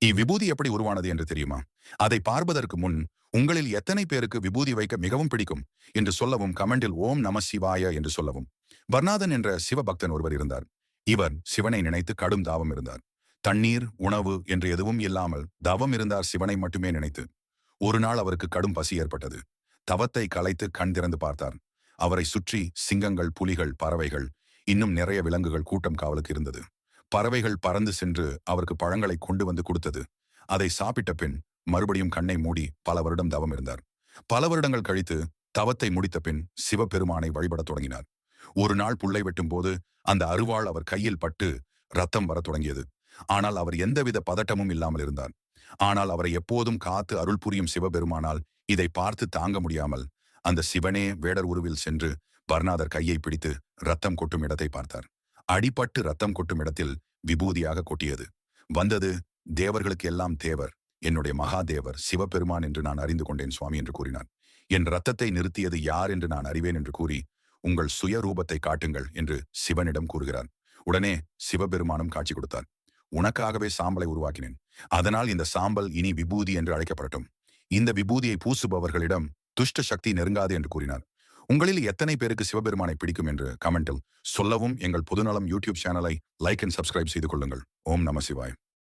இவ்விபூதி எப்படி உருவானது என்று தெரியுமா? அதை பார்ப்பதற்கு முன் உங்களில் எத்தனை பேருக்கு விபூதி வைக்க மிகவும் பிடிக்கும் என்று சொல்லவும், கமெண்டில் ஓம் நம சிவாய என்று சொல்லவும். பர்னாதன் என்ற சிவபக்தன் ஒருவர் இருந்தார். இவர் சிவனை நினைத்து கடும் தாவம் இருந்தார். தண்ணீர், உணவு என்று எதுவும் இல்லாமல் தவம் இருந்தார், சிவனை மட்டுமே நினைத்து. ஒரு நாள் அவருக்கு கடும் பசி ஏற்பட்டது. தவத்தை கலைத்து கண் திறந்து பார்த்தார். அவரை சுற்றி சிங்கங்கள், புலிகள், பறவைகள், இன்னும் நிறைய விலங்குகள் கூட்டம் காவலுக்கு இருந்தது. பறவைகள் பறந்து சென்று அவருக்கு பழங்களை கொண்டு வந்து கொடுத்தது. அதை சாப்பிட்ட பின் மறுபடியும் கண்ணை மூடி பல வருடம் தவம் இருந்தார். பல வருடங்கள் கழித்து தவத்தை முடித்த பின் சிவபெருமானை வழிபடத் தொடங்கினார். ஒரு நாள் புல்லை வெட்டும் போது அந்த அருவாள் அவர் கையில் பட்டு ரத்தம் வரத் தொடங்கியது. ஆனால் அவர் எந்தவித பதட்டமும் இல்லாமல் இருந்தார். ஆனால் அவரை எப்போதும் காத்து அருள் புரியும் சிவபெருமானால் இதை பார்த்து தாங்க முடியாமல் அந்த சிவனே வேடர் உருவில் சென்று பர்னாதர் கையை பிடித்து ரத்தம் கொட்டும் இடத்தை பார்த்தார். அடிபட்டு ரத்தம் கொட்டும் இடத்தில் விபூதியாக கொட்டியது. வந்தது தேவர்களுக்கு எல்லாம் தேவர், என்னுடைய மகாதேவர் சிவபெருமான் என்று நான் அறிந்து கொண்டேன் சுவாமி என்று கூறினார். என் ரத்தத்தை நிறுத்தியது யார் என்று நான் அறிவேன் என்று கூறி, உங்கள் சுய ரூபத்தை காட்டுங்கள் என்று சிவனிடம் கூறுகிறார். உடனே சிவபெருமானும் காட்சி கொடுத்தார். உனக்காகவே சாம்பலை உருவாக்கினேன். அதனால் இந்த சாம்பல் இனி விபூதி என்று அழைக்கப்படட்டும். இந்த விபூதியை பூசுபவர்களிடம் துஷ்ட சக்தி நெருங்காது என்று கூறினார். உங்களில் எத்தனை பேருக்கு சிவபெருமானை பிடிக்கும் என்று கமெண்டில் சொல்லவும், எங்கள் பொதுநலம் யூடியூப் சேனலை லைக் அண்ட் சப்ஸ்கிரைப் செய்து கொள்ளுங்கள். ஓம் நம சிவாய்.